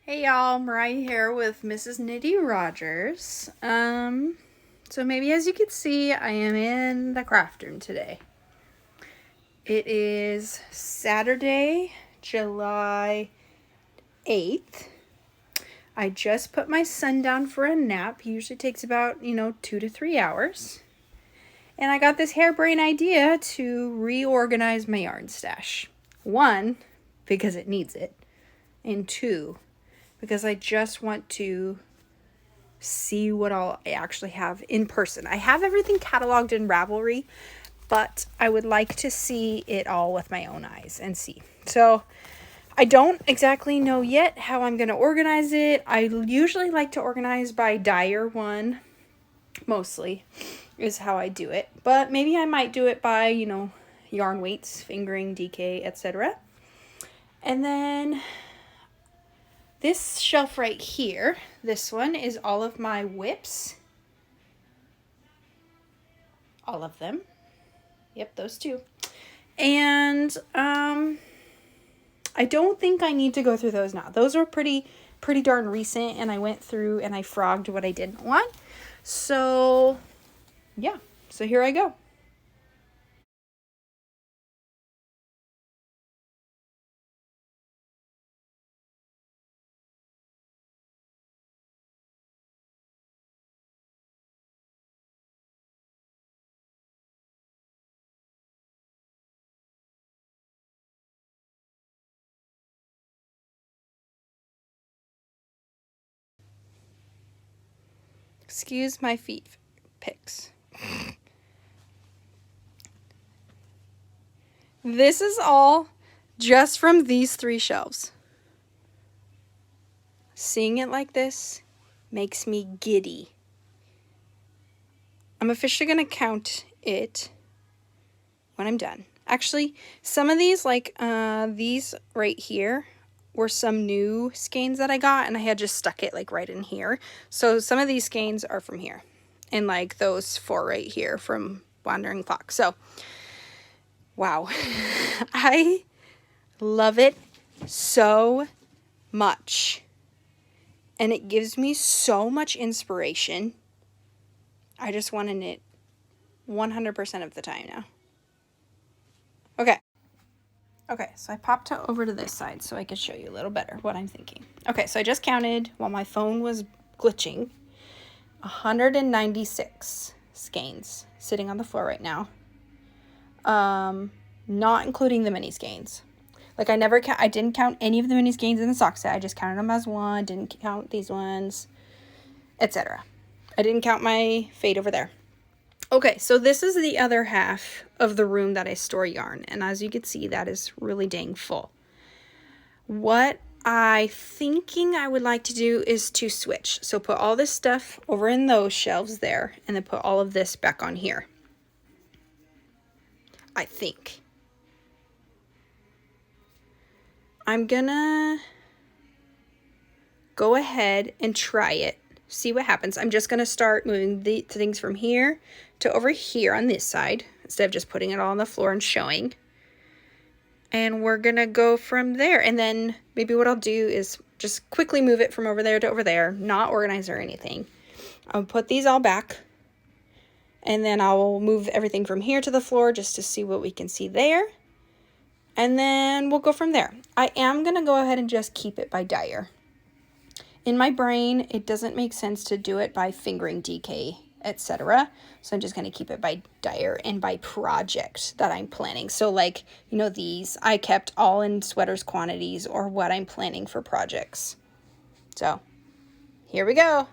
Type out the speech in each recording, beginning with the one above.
Hey y'all, Mariah here with Mrsknittyrodgers. So maybe as you can see, I am in the craft room today. It is Saturday, July 8th. I just put my son down for a nap. He usually takes about, 2 to 3 hours. And I got this harebrained idea to reorganize my yarn stash. 1, because it needs it. And 2, because I just want to see what all I actually have in person. I have everything cataloged in Ravelry, but I would like to see it all with my own eyes and see. So I don't exactly know yet how I'm going to organize it. I usually like to organize by dyer one, mostly, is how I do it. But maybe I might do it by, yarn weights, fingering, DK, etc. And then this shelf right here, this one is all of my whips. All of them. Yep, those two. And I don't think I need to go through those now. Those are pretty darn recent, and I went through and I frogged what I didn't want. So, yeah. So here I go. Excuse my feet pics. This is all just from these 3 shelves. Seeing it like this makes me giddy. I'm officially going to count it when I'm done. Actually, some of these, like these right here, were some new skeins that I got, and I had just stuck it like right in here. So some of these skeins are from here, and like those 4 right here from Wandering Fox. So, wow. I love it so much, and it gives me so much inspiration. I just want to knit 100% of the time now. Okay, so I popped it over to this side so I could show you a little better what I'm thinking. Okay, so I just counted while my phone was glitching. 196 skeins sitting on the floor right now. Not including the mini skeins. Like I didn't count any of the mini skeins in the sock set. I just counted them as one, didn't count these ones, etc. I didn't count my fade over there. Okay, so this is the other half of the room that I store yarn, and as you can see, that is really dang full. What I thinking I would like to do is to switch. So put all this stuff over in those shelves there, and then put all of this back on here. I think. I'm gonna go ahead and try it. See what happens. I'm just going to start moving the things from here to over here on this side instead of just putting it all on the floor and showing. And we're going to go from there. And then maybe what I'll do is just quickly move it from over there to over there, not organize or anything. I'll put these all back. And then I'll move everything from here to the floor just to see what we can see there. And then we'll go from there. I am going to go ahead and just keep it by dyer. In my brain, it doesn't make sense to do it by fingering DK, etc. So I'm just going to keep it by dyer and by project that I'm planning. So like, these I kept all in sweaters quantities or what I'm planning for projects. So here we go.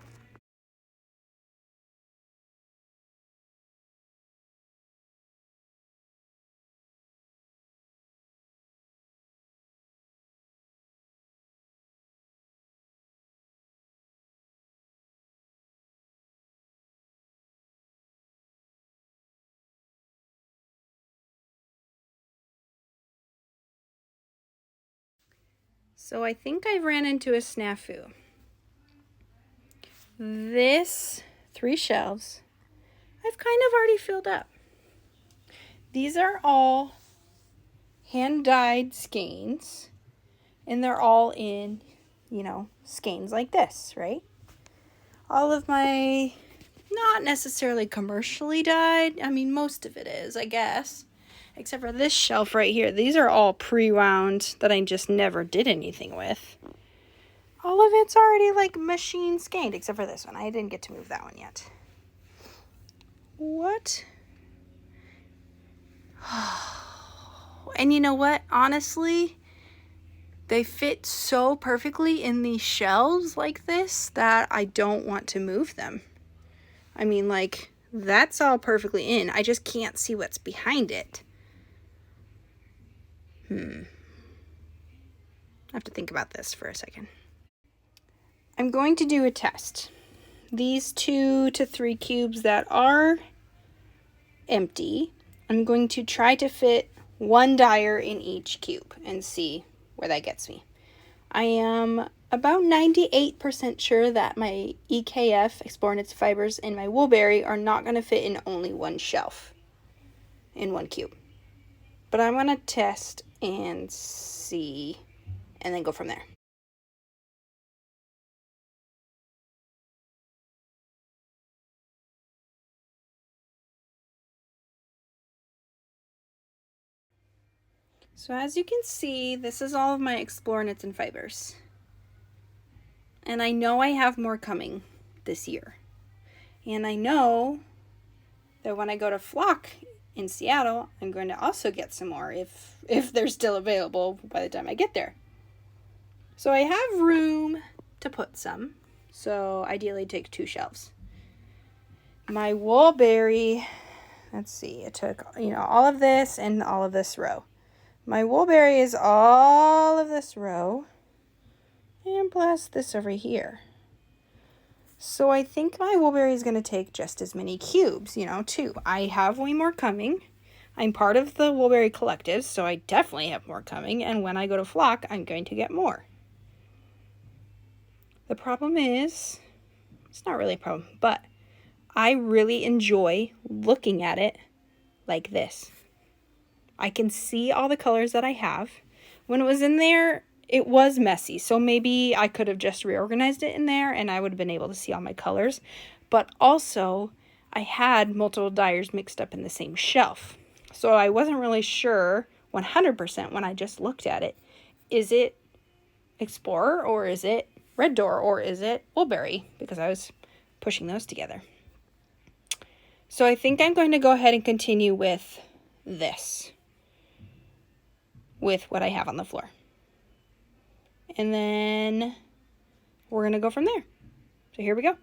So I think I ran into a snafu. This 3 shelves, I've kind of already filled up. These are all hand-dyed skeins, and they're all in you know, skeins like this, right? All of my, not necessarily commercially dyed, I mean, most of it is, I guess. Except for this shelf right here. These are all pre-wound that I just never did anything with. All of it's already like machine skeined, except for this one. I didn't get to move that one yet. What? And you know what? Honestly, they fit so perfectly in these shelves like this that I don't want to move them. I mean, like, that's all perfectly in. I just can't see what's behind it. I have to think about this for a second. I'm going to do a test. These 2 to 3 cubes that are empty, I'm going to try to fit 1 dyer in each cube and see where that gets me. I am about 98% sure that my EKF, Explore Knits Fibers, and my Woolberry are not going to fit in only one shelf, in 1 cube. But I'm going to test and see, and then go from there. So as you can see, this is all of my Explore Knits and Fibers. And I know I have more coming this year. And I know that when I go to Flock in Seattle, I'm going to also get some more if they're still available by the time I get there. So I have room to put some. So ideally take 2 shelves. My Woolberry, let's see, it took, you know, all of this and all of this row. My Woolberry is all of this row and plus this over here. So I think my Woolberry is going to take just as many cubes, you know, 2. I have way more coming. I'm part of the Woolberry Collective, so I definitely have more coming. And when I go to Flock, I'm going to get more. The problem is, it's not really a problem, but I really enjoy looking at it like this. I can see all the colors that I have. When it was in there, it was messy, so maybe I could have just reorganized it in there and I would have been able to see all my colors. But also, I had multiple dyers mixed up in the same shelf. So I wasn't really sure 100% when I just looked at it. Is it Explorer or is it Red Door or is it Woolberry? Because I was pushing those together. So I think I'm going to go ahead and continue with this. With what I have on the floor. And then we're going to go from there. So here we go.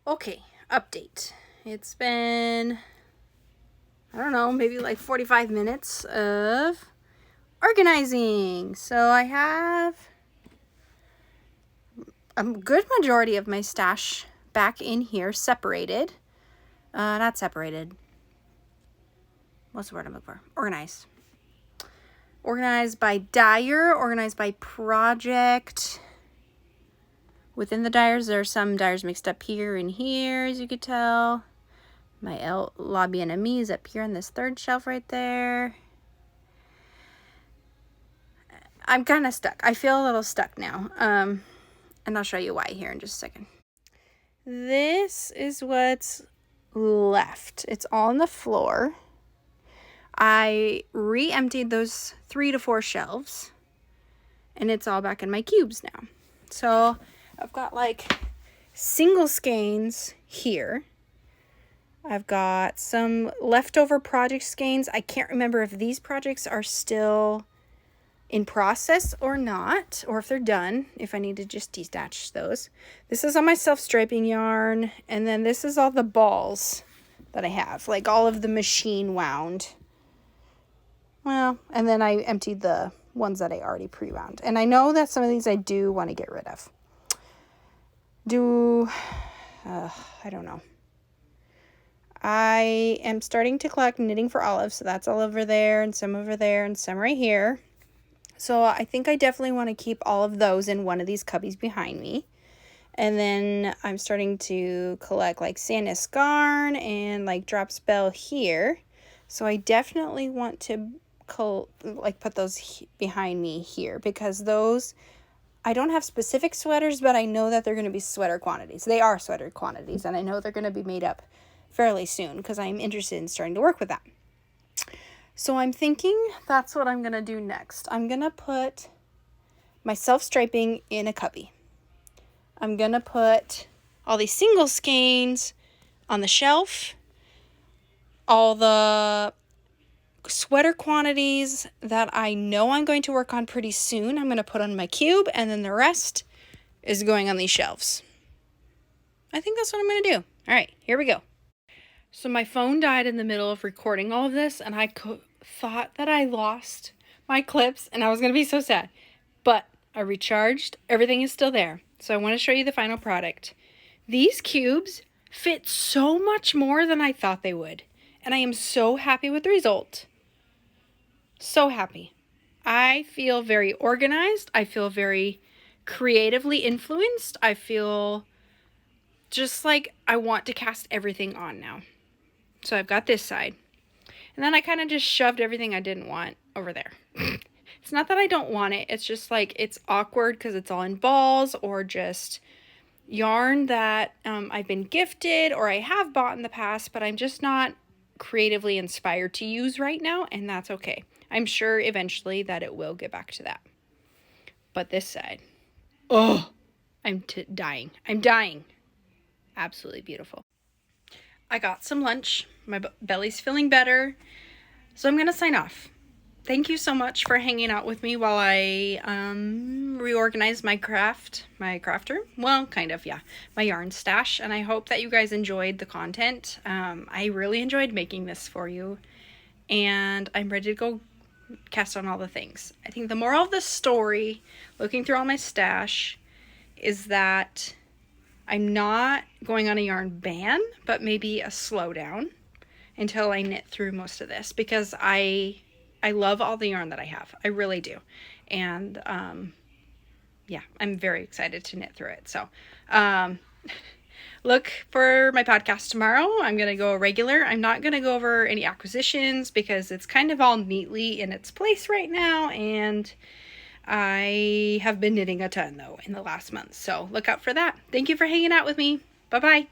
Okay, update. It's been, I don't know, maybe like 45 minutes of organizing. So I have a good majority of my stash back in here separated. Not separated. What's the word I'm looking for? Organized. Organized by dyer, organized by project. Within the dyers, there are some dyers mixed up here and here, as you could tell. My La Bien-Aimée is up here on this 3rd shelf right there. I'm kind of stuck. I feel a little stuck now. And I'll show you why here in just a second. This is what's left. It's all on the floor. I re-emptied those 3 to 4 shelves and it's all back in my cubes now. So I've got like single skeins here. I've got some leftover project skeins. I can't remember if these projects are still in process or not, or if they're done, if I need to just detach those. This is all my self-striping yarn, and then this is all the balls that I have, like all of the machine wound. Well, and then I emptied the ones that I already pre-wound. And I know that some of these I do want to get rid of. I don't know. I am starting to collect Knitting for Olive, so that's all over there and some over there and some right here. So I think I definitely want to keep all of those in one of these cubbies behind me. And then I'm starting to collect like Sandnes Garn and like Drop Spell here. So I definitely want to put those behind me here because those I don't have specific sweaters, but I know that they're going to be sweater quantities. They are sweater quantities, and I know they're going to be made up fairly soon because I'm interested in starting to work with that. So I'm thinking that's what I'm going to do next. I'm going to put my self-striping in a cubby. I'm going to put all these single skeins on the shelf. All the sweater quantities that I know I'm going to work on pretty soon, I'm going to put on my cube, and then the rest is going on these shelves. I think that's what I'm going to do. All right, here we go. So my phone died in the middle of recording all of this, and I thought that I lost my clips, and I was going to be so sad. But I recharged. Everything is still there. So I want to show you the final product. These cubes fit so much more than I thought they would, and I am so happy with the result. So happy. I feel very organized. I feel very creatively influenced. I feel just like I want to cast everything on now. So I've got this side. And then I kind of just shoved everything I didn't want over there. It's not that I don't want it. It's just like it's awkward because it's all in balls or just yarn that I've been gifted or I have bought in the past, but I'm just not creatively inspired to use right now, and that's okay. I'm sure eventually that it will get back to that. But this side, oh, I'm dying. I'm dying. Absolutely beautiful. I got some lunch. My belly's feeling better. So I'm going to sign off. Thank you so much for hanging out with me while I reorganize my crafter. Well, kind of, yeah. My yarn stash. And I hope that you guys enjoyed the content. I really enjoyed making this for you. And I'm ready to go cast on all the things. I think the moral of the story, looking through all my stash, is that I'm not going on a yarn ban, but maybe a slowdown until I knit through most of this, because I love all the yarn that I have. I really do. And yeah, I'm very excited to knit through it. So look for my podcast tomorrow. I'm going to go regular. I'm not going to go over any acquisitions because it's kind of all neatly in its place right now. And I have been knitting a ton though in the last month. So look out for that. Thank you for hanging out with me. Bye-bye.